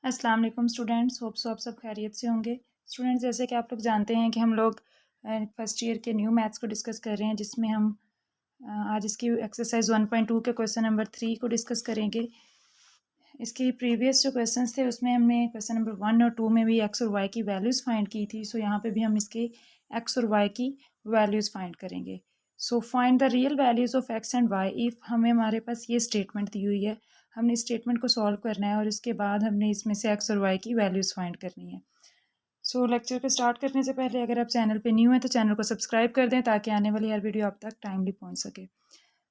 अस्सलाम वालेकुम students, hope so आप सब खैरियत से होंगे। स्टूडेंट्स, जैसे कि आप लोग जानते हैं कि हम लोग फर्स्ट ईयर के न्यू मैथ्स को डिस्कस कर रहे हैं, जिसमें हम आज इसकी एक्सरसाइज 1.2 के क्वेश्चन नंबर 3 को डिस्कस करेंगे। इसके प्रीवियस जो क्वेश्चंस थे उसमें हमने क्वेश्चन नंबर 1 और 2 में भी एक्स और वाई की वैल्यूज़ फाइंड की थी। सो यहाँ पे भी हम इसके एक्स और वाई की वैल्यूज़ फाइंड करेंगे। So find the real values of X and why if हमें हमारे पास ये स्टेटमेंट दी हुई है। हमने इस स्टेटमेंट को सॉल्व करना है और इसके बाद हमने इसमें से एक्स और वाई की वैल्यूज़ फाइंड करनी है। सो लेक्चर को स्टार्ट करने से पहले अगर आप चैनल पे न्यू हैं तो चैनल को सब्सक्राइब कर दें ताकि आने वाली हर वीडियो आप तक टाइमली पहुंच सके।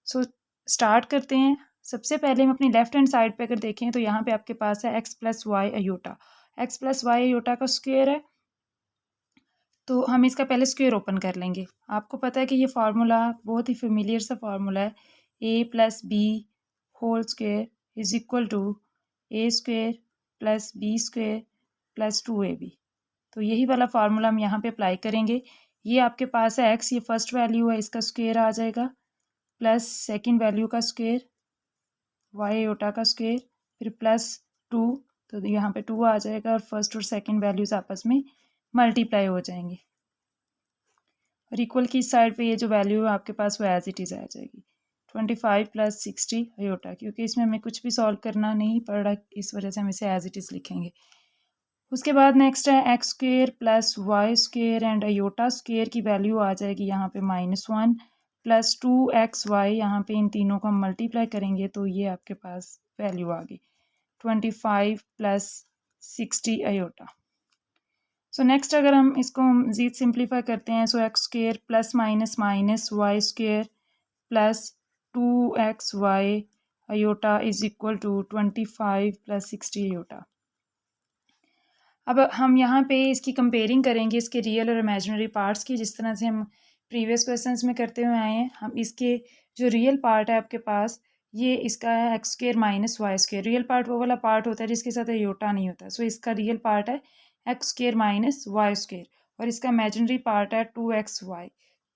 सो स्टार्ट करते हैं। सबसे पहले हम अपनी लेफ्ट हैंड साइड पे अगर देखें तो यहाँ पे आपके पास है x plus y iota. X plus y iota का स्क्वायर है, तो हम इसका पहले स्क्वायर ओपन कर लेंगे। आपको पता है कि ये फार्मूला बहुत ही फेमिलियर सा फार्मूला है, A plus B whole square is equal to A square plus B square plus 2ab। तो यही वाला फार्मूला हम यहाँ पे अप्लाई करेंगे। ये आपके पास है एक्स, ये फर्स्ट वैल्यू है, इसका स्क्वायर आ जाएगा, प्लस सेकंड वैल्यू का स्क्वायर वाई अयोटा का स्क्वायर, फिर प्लस 2, तो यहाँ पे 2 आ जाएगा और फर्स्ट और सेकंड वैल्यूज आपस में मल्टीप्लाई हो जाएंगे और इक्वल की साइड पे ये जो वैल्यू है आपके पास वो एज इट इज़ आ जाएगी 25 प्लस 60 अयोटा, क्योंकि इसमें हमें कुछ भी सॉल्व करना नहीं पड़ रहा, इस वजह से हम इसे एज इट इज़ लिखेंगे। उसके बाद नेक्स्ट है x square plus y square and iota square की वैल्यू आ जाएगी यहाँ पे -1 प्लस 2xy। यहाँ पे इन तीनों को हम मल्टीप्लाई करेंगे तो ये आपके पास वैल्यू आ गई 25 प्लस 60 अयोटा। सो नेक्स्ट अगर हम इसको मज़ीद सिंप्लीफाई करते हैं, so X square plus minus minus Y square plus 2xy iota is equal to 25 plus 60 iota. अब हम यहाँ पे इसकी कंपेयरिंग करेंगे इसके रियल और इमेजिनरी पार्ट्स की, जिस तरह से हम प्रीवियस क्वेश्चंस में करते हुए आए हैं। हम इसके जो रियल पार्ट है आपके पास, ये इसका है x square minus Y square. Real part वो वाला पार्ट होता है जिसके साथ अयोटा नहीं होता। सो इसका रियल पार्ट है x square minus Y square और इसका इमेजिनरी पार्ट है 2xy।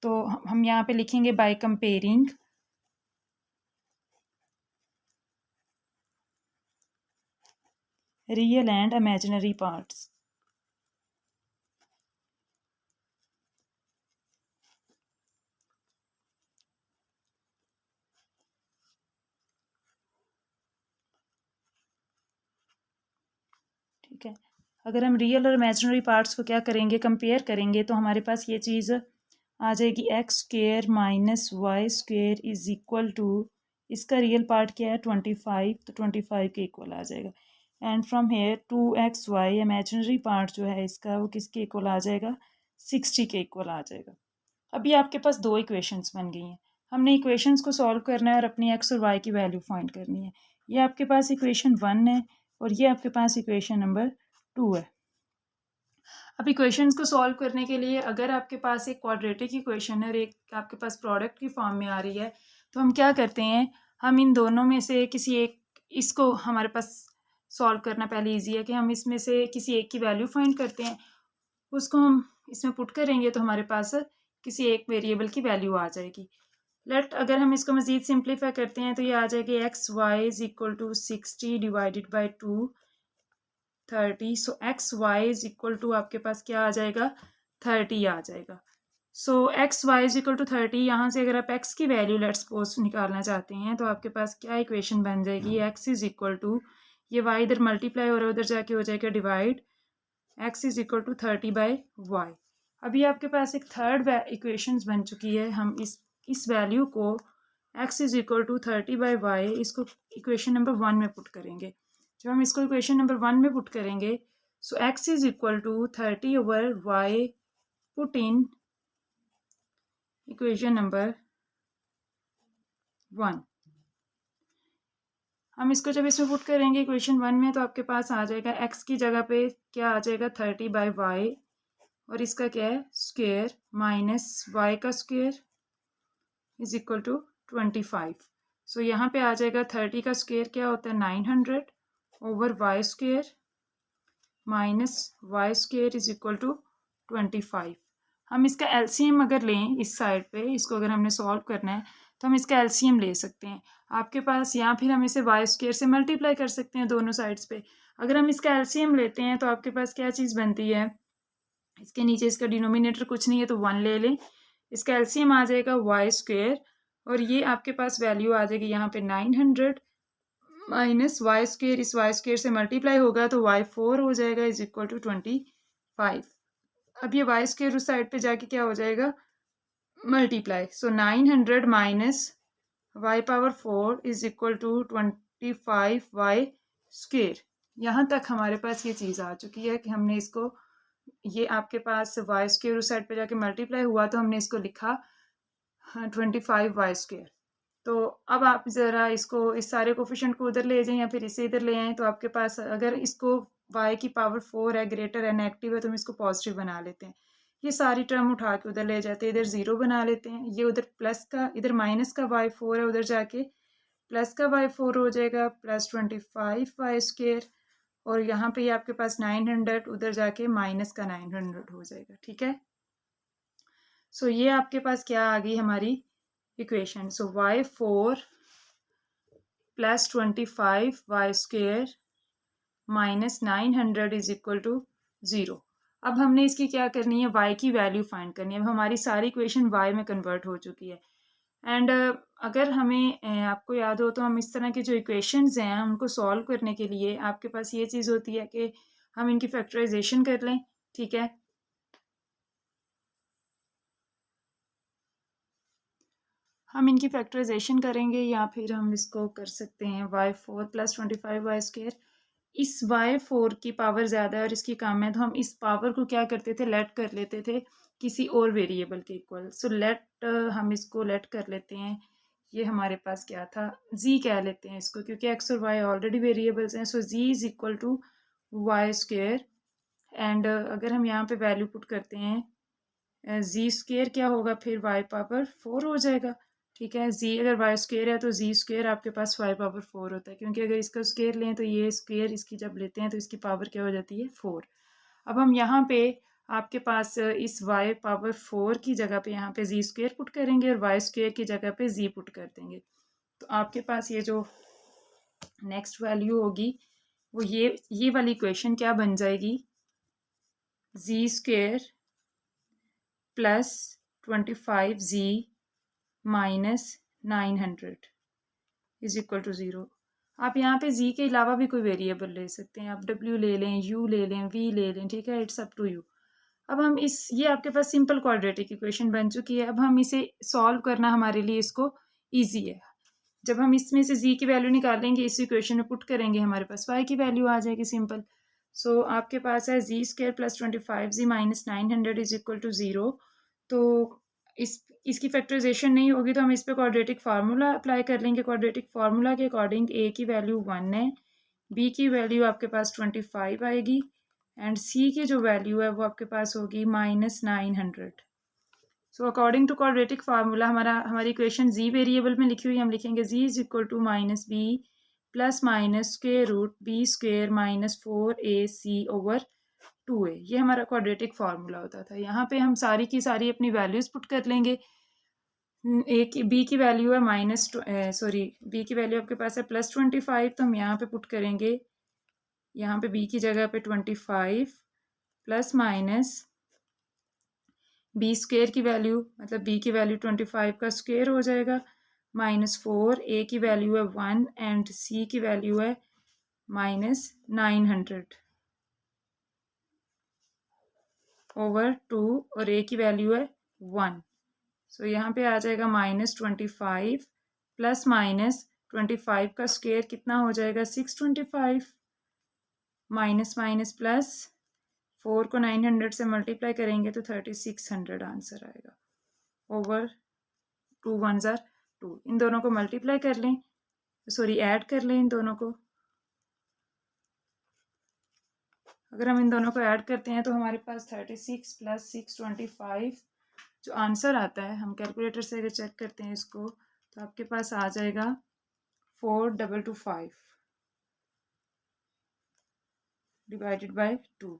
तो हम यहाँ पे लिखेंगे by comparing real and imaginary parts. ठीक है, अगर हम रियल और इमेजिनरी पार्ट्स को क्या करेंगे, कंपेयर करेंगे, तो हमारे पास ये चीज़ आ जाएगी x square minus Y square is equal to, इसका रियल पार्ट क्या है 25, तो 25 के इक्वल आ जाएगा। And from here 2xy imaginary part जो है इसका वो किसके इक्वल आ जाएगा 60 के इक्वल आ जाएगा। अभी आपके पास दो इक्वेशंस बन गई हैं। हमने इक्वेशंस को सॉल्व करना है और अपनी एक्स और वाई की वैल्यू फाइंड करनी है। ये आपके पास इक्वेशन 1 है और ये आपके पास इक्वेशन नंबर 2 है। अब इक्वेशंस को सॉल्व करने के लिए अगर आपके पास एक क्वाड्रेटिक इक्वेशन है और एक आपके पास प्रोडक्ट की फॉर्म में आ रही है, तो हम क्या करते हैं, हम इन दोनों में से किसी एक, इसको हमारे पास सॉल्व करना पहले ईजी है कि हम इसमें से किसी एक की वैल्यू फाइंड करते हैं, उसको हम इसमें पुट करेंगे तो हमारे पास किसी एक वेरिएबल की वैल्यू आ जाएगी। अगर हम इसको मज़ीद सिंप्लीफाई करते हैं तो ये आ जाएगी X Y is equal to 60 divided by 2 30। So X Y is equal to आपके पास क्या आ जाएगा 30 आ जाएगा। So X Y is equal to 30, यहाँ से अगर आप एक्स की वैल्यू लेट्स सपोज निकालना चाहते हैं तो आपके पास क्या इक्वेशन बन जाएगी, एक्स इज इक्वल टू, ये वाई इधर मल्टीप्लाई हो रहा है उधर जाके हो जाएगा divide, x is equal to 30 by y. अभी आपके पास एक थर्ड इक्वेशन बन चुकी है। हम इस वैल्यू को x is equal to 30 by y, इसको इक्वेशन नंबर 1 में पुट करेंगे। जब हम इसको इक्वेशन नंबर 1 में पुट करेंगे, so X is equal to 30 over Y put in equation number 1। हम इसको जब इसमें पुट करेंगे इक्वेशन 1 में तो आपके पास आ जाएगा एक्स की जगह पे क्या आ जाएगा 30 बाई वाई और इसका क्या है स्क्वायर माइनस वाई का स्क्वायर इज इक्वल टू 25। सो यहाँ पे आ जाएगा 30 का स्क्वायर क्या होता है 900 over y square minus y square is equal to 25। हम इसका एलसीएम अगर लें इस साइड पे, इसको अगर हमने सॉल्व करना है तो हम इसका एलसीएम ले सकते हैं आपके पास, या फिर हम इसे वाई स्क्वायर से मल्टीप्लाई कर सकते हैं दोनों साइड्स पे। अगर हम इसका एलसीएम लेते हैं तो आपके पास क्या चीज़ बनती है, इसके नीचे इसका डिनोमिनेटर कुछ नहीं है तो 1 ले लें, इसका एलसीएम आ जाएगा वाई स्क्वेयर और ये आपके पास वैल्यू आ जाएगी यहाँ पे 900 माइनस वाई स्क्वेयर, इस वाई स्क्वेयर से मल्टीप्लाई होगा तो वाई 4 हो जाएगा इज इक्वल टू 25। अब ये वाई स्क्वेयर उस साइड पे जाके क्या हो जाएगा, multiply, so 900 minus y power 4 is equal to 25 y square. यहाँ तक हमारे पास ये चीज़ आ चुकी है कि हमने इसको, ये आपके पास वाई स्क्वेयर उस साइड पे जाके मल्टीप्लाई हुआ तो हमने इसको लिखा 25 वाई स्क्वेयर। तो अब आप ज़रा इसको, इस सारे कोफिशिएंट को उधर ले जाएं या फिर इसे इधर ले आएँ, तो आपके पास अगर इसको y की पावर 4 है, ग्रेटर है, नेगेटिव है, तो हम इसको पॉजिटिव बना लेते हैं। ये सारी टर्म उठा के उधर ले जाते हैं, इधर 0 बना लेते हैं, ये उधर प्लस का, इधर माइनस का y4 है, उधर जाके प्लस का y4 हो जाएगा, प्लस 25 वाई स्क्वेयर, और यहाँ पे ये आपके पास 900, उधर जाके माइनस का 900 हो जाएगा। ठीक है, सो ये आपके पास क्या आ गई हमारी equation. So y4 plus 25 y square minus 900 is equal to 0। अब हमने इसकी क्या करनी है, y की वैल्यू फाइंड करनी है। अब हमारी सारी इक्वेशन y में कन्वर्ट हो चुकी है। एंड अगर हमें आपको याद हो तो हम इस तरह की जो इक्वेशंस हैं उनको सॉल्व करने के लिए आपके पास ये चीज़ होती है कि हम इनकी फैक्टराइजेशन कर लें। ठीक है, हम इनकी फैक्टराइजेशन करेंगे या फिर हम इसको कर सकते हैं y4 प्लस 25 वाई स्क्वेयर। इस y4 की पावर ज़्यादा है और इसकी कम है, तो हम इस पावर को क्या करते थे, लेट कर लेते थे किसी और वेरिएबल के इक्वल। सो लेट, हम इसको लेट कर लेते हैं, ये हमारे पास क्या था, z कह लेते हैं इसको, क्योंकि x और y ऑलरेडी वेरिएबल्स हैं। So z is equal to y square, and अगर हम यहाँ पे वैल्यू पुट करते हैं जी स्क्वेयर क्या होगा, फिर y पावर 4 हो जाएगा। ठीक है, जी अगर वाई स्क्वेयर है तो जी स्क्वेयर आपके पास y पावर 4 होता है, क्योंकि अगर इसका स्क्वेयर लें तो ये स्क्वेयर इसकी जब लेते हैं तो इसकी पावर क्या हो जाती है, 4। अब हम यहाँ पे आपके पास इस y पावर 4 की जगह पे यहाँ पे जी स्क्वेयर पुट करेंगे और y स्क्वेयर की जगह पे जी पुट कर देंगे, तो आपके पास ये जो नेक्स्ट वैल्यू होगी वो ये वाली इक्वेशन क्या बन जाएगी, Z square plus 25z minus 900 is equal to 0। आप यहाँ पे z के अलावा भी कोई वेरिएबल ले सकते हैं, आप w ले लें, u ले लें, v ले लें। ठीक है, इट्स अप टू यू। अब हम ये आपके पास सिंपल क्वाड्रेटिक इक्वेशन बन चुकी है। अब हम इसे सॉल्व करना हमारे लिए इसको ईजी है। जब हम इसमें से z की वैल्यू निकालेंगे, इस इक्वेशन में पुट करेंगे, हमारे पास y की वैल्यू आ जाएगी सिंपल। सो आपके पास है Z square plus 25z minus 900 is equal to 0। तो इसकी फैक्टराइजेशन नहीं होगी तो हम इस पर क्वाड्रेटिक फार्मूला अप्लाई कर लेंगे। क्वाड्रेटिक फार्मूला के अकॉर्डिंग a की वैल्यू 1 है, b की वैल्यू आपके पास 25 आएगी, एंड c की जो वैल्यू है वो आपके पास होगी minus 900। So according to quadratic formula हमारी इक्वेशन z वेरिएबल में लिखी हुई है, हम लिखेंगे z is equal to minus b plus minus square root b square minus 4ac over 2a। ये हमारा क्वाड्रेटिक फार्मूला होता था। यहाँ पे हम सारी की सारी अपनी वैल्यूज पुट कर लेंगे। बी की वैल्यू है बी की वैल्यू आपके पास है प्लस 25, तो हम यहाँ पे पुट करेंगे, यहाँ पे बी की जगह पे 25 प्लस माइनस बी स्क्वेयर की वैल्यू, मतलब बी की वैल्यू 25 का स्क्वेयर हो जाएगा, माइनस 4, ए की वैल्यू है 1 एंड सी की वैल्यू है माइनस 900 ओवर 2 और ए की वैल्यू है 1। सो यहाँ पे आ जाएगा माइनस 25 प्लस माइनस 25 का स्क्वेयर कितना हो जाएगा, 625, माइनस माइनस प्लस 4 को 900 से मल्टीप्लाई करेंगे तो 3600 आंसर आएगा, ओवर 2 1s are 2। इन दोनों को मल्टीप्लाई कर लें, ऐड कर लें इन दोनों को। अगर हम इन दोनों को ऐड करते हैं तो हमारे पास 36 प्लस 625 जो आंसर आता है, हम कैलकुलेटर से अगर चेक करते हैं इसको तो आपके पास आ जाएगा 4225 डिवाइडेड बाय 2।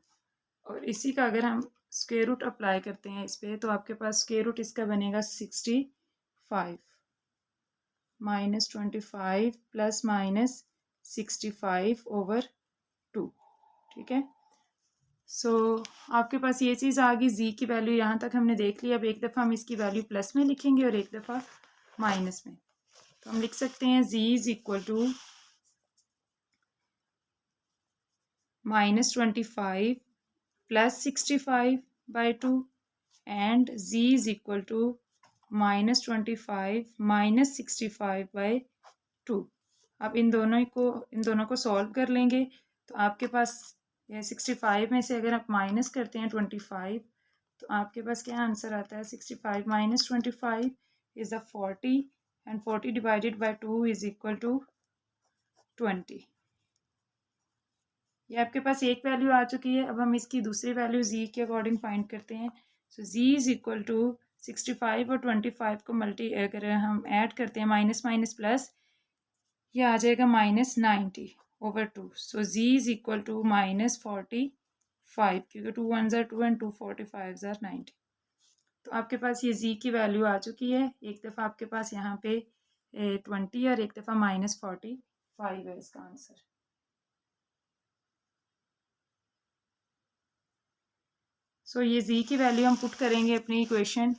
और इसी का अगर हम स्क्वायर रूट अप्लाई करते हैं इस पर तो आपके पास स्क्वायर रूट इसका बनेगा 65 माइनस 25 प्लस माइनस 65 ओवर 2। ठीक है। सो आपके पास ये चीज़ आ गई, जी की वैल्यू यहाँ तक हमने देख लिया। अब एक दफ़ा हम इसकी वैल्यू प्लस में लिखेंगे और एक दफ़ा माइनस में। तो हम लिख सकते हैं Z is equal to -25 plus 65/2 and z is equal to -25 minus 65/2। अब इन दोनों को सॉल्व कर लेंगे तो आपके पास ये 65 में से अगर आप माइनस करते हैं 25 तो आपके पास क्या आंसर आता है, 65 minus 25 is a 40 and 40 divided by 2 is equal to 20। ये आपके पास एक वैल्यू आ चुकी है। अब हम इसकी दूसरी वैल्यू z के अकॉर्डिंग फाइंड करते हैं। So z is equal to 65 और 25 को अगर हम ऐड करते हैं माइनस माइनस प्लस, ये आ जाएगा -90/2। सो z इज़ इक्वल टू -45 क्योंकि 2 1s are 2 and 2 45s are 90। तो आपके पास ये z की वैल्यू आ चुकी है। एक दफ़ा आपके पास यहाँ पे 20 और एक दफ़ा -45 है इसका आंसर। सो ये z की वैल्यू हम पुट करेंगे अपनी इक्वेशन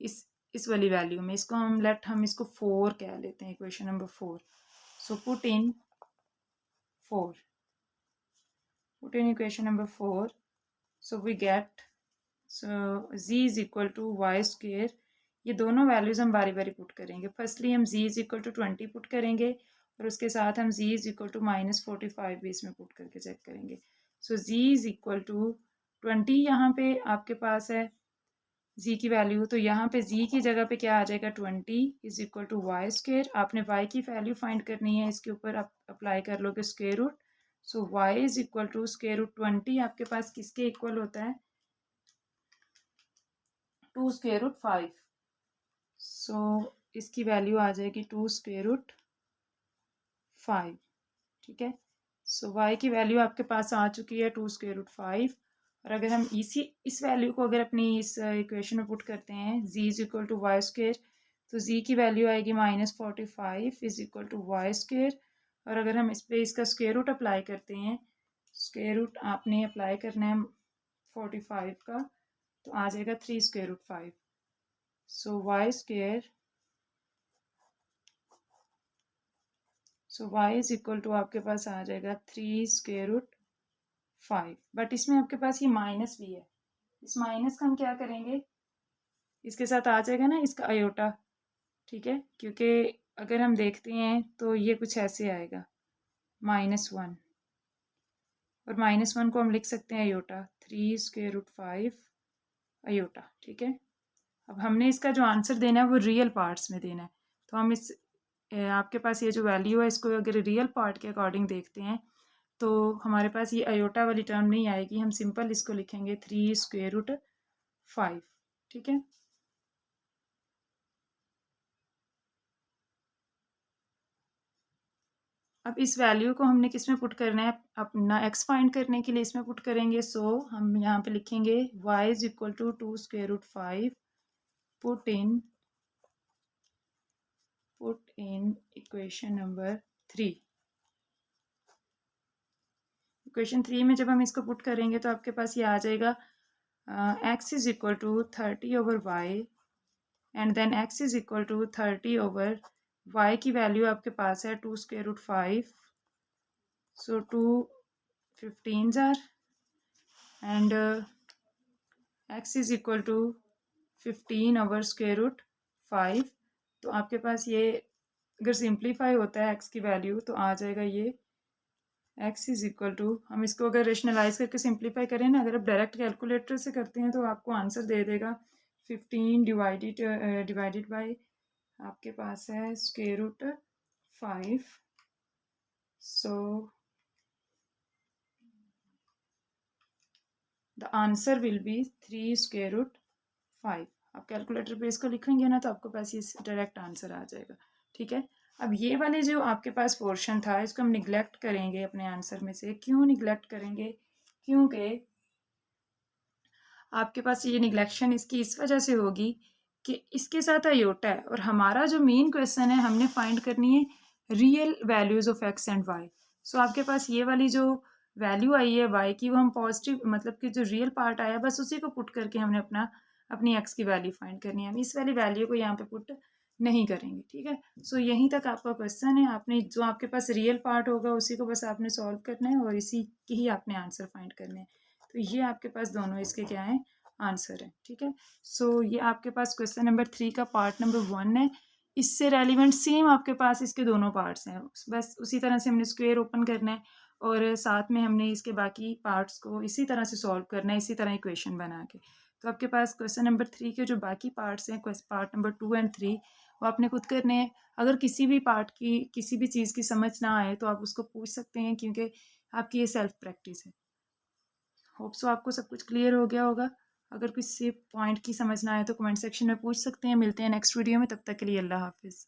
इस वाली वैल्यू में। इसको हम इसको 4 कह लेते हैं, equation number 4। So put in equation number 4। So we get z is equal to y square. ये दोनों वैल्यूज हम बारी बारी पुट करेंगे। फर्स्टली हम z is equal to 20 put करेंगे और उसके साथ हम z इज इक्वल टू -45 भी इसमें पुट करके चेक करेंगे। सो z इज इक्वल टू 20 यहाँ पे आपके पास है z की वैल्यू, तो यहाँ पे z की जगह पे क्या आ जाएगा, 20 is equal to y square. आपने y की वैल्यू फाइंड करनी है, इसके ऊपर आप अप्लाई कर लोगे square root. So y is equal to square root 20 आपके पास किसके इक्वल होता है, 2 स्क्वेयर रूट 5। सो इसकी वैल्यू आ जाएगी 2 स्क्वेयर रूट 5। ठीक है। सो y की वैल्यू आपके पास आ चुकी है 2 स्क्वेयर रूट 5। और अगर हम इस वैल्यू को अगर अपनी इस इक्वेशन में पुट करते हैं z is equal to y square, तो z की वैल्यू आएगी -45 is equal to y square. और अगर हम इस पर इसका स्क्वेयर रूट अप्लाई करते हैं, स्क्वेयर रूट आपने अप्लाई करना है 45 का, तो आ जाएगा 3 square root 5। So y square, so y is equal to आपके पास आ जाएगा 3 स्क्वेयर रूट 5। बट इसमें आपके पास ये माइनस भी है। इस माइनस का हम क्या करेंगे, इसके साथ आ जाएगा ना इसका अयोटा। ठीक है, क्योंकि अगर हम देखते हैं तो ये कुछ ऐसे आएगा -1 और -1 को हम लिख सकते हैं अयोटा 3 स्क्वेयर रूट 5 अयोटा। ठीक है। अब हमने इसका जो आंसर देना है वो रियल पार्ट्स में देना है। तो हम आपके पास ये जो वैल्यू है इसको अगर रियल पार्ट के अकॉर्डिंग देखते हैं तो हमारे पास ये अयोटा वाली टर्म नहीं आएगी। हम सिंपल इसको लिखेंगे 3 स्क्वेयर रूट 5। ठीक है। अब इस वैल्यू को हमने किस में पुट करना है, अपना x फाइंड करने के लिए इसमें पुट करेंगे। सो हम यहाँ पे लिखेंगे y is equal to 2 square root 5 put in equation number 3। Equation 3 में जब हम इसको पुट करेंगे तो आपके पास ये आ जाएगा x is equal to 30/y and then x is equal to 30/, y की वैल्यू आपके पास है 2 square root 5। So 2 15s are and x is equal to 15 square root 5। तो आपके पास ये अगर सिंप्लीफाई होता है x की वैल्यू तो आ जाएगा ये x इज इक्वल टू, हम इसको अगर रेशनलाइज करके सिंप्लीफाई करें ना, अगर आप डायरेक्ट कैलकुलेटर से करते हैं तो आपको आंसर दे देगा 15 डिवाइडेड बाई आपके पास है square root 5। So the answer will be 3 square root 5। आप कैलकुलेटर पे इसको लिखेंगे ना तो आपको पास ये डायरेक्ट आंसर आ जाएगा। ठीक है। अब ये वाले जो आपके पास पोर्शन था इसको हम निगलेक्ट करेंगे अपने आंसर में से। क्यों निगलेक्ट करेंगे, क्योंकि आपके पास ये निगलेक्शन इसकी इस वजह से होगी कि इसके साथ अयोटा है और हमारा जो मेन क्वेश्चन है हमने फाइंड करनी है real values of X and Y. So आपके पास ये वाली जो वैल्यू आई है वाई की, वो हम पॉजिटिव मतलब कि जो रियल पार्ट आया बस उसी को पुट करके हमने अपनी एक्स की वैल्यू फाइंड करनी है। हम इस वाली वैल्यू को यहाँ पे पुट नहीं करेंगे, ठीक है। सो यहीं तक आपका क्वेश्चन है। आपने जो आपके पास रियल पार्ट होगा उसी को बस आपने सॉल्व करना है और इसी की ही आपने आंसर फाइंड करने हैं। तो ये आपके पास दोनों इसके क्या है, आंसर है, ठीक है। सो ये आपके पास क्वेश्चन नंबर 3 का पार्ट नंबर 1 है। इससे रेलिवेंट सेम आपके पास इसके दोनों पार्ट्स हैं, बस उसी तरह से हमने स्क्वायर ओपन करना है और साथ में हमने इसके बाकी पार्ट्स को इसी तरह से सॉल्व करना है, इसी तरह इक्वेशन बना के। तो आपके पास क्वेश्चन नंबर 3 के जो बाकी पार्ट्स हैं, पार्ट नंबर 2 एंड 3, वो आपने खुद करने हैं। अगर किसी भी पार्ट की किसी भी चीज़ की समझ ना आए तो आप उसको पूछ सकते हैं, क्योंकि आपकी ये सेल्फ प्रैक्टिस है। होप सो आपको सब कुछ क्लियर हो गया होगा। अगर किसी पॉइंट की समझ ना आए तो कमेंट सेक्शन में पूछ सकते हैं। मिलते हैं नेक्स्ट वीडियो में, तब तक के लिए अल्लाह हाफिज़।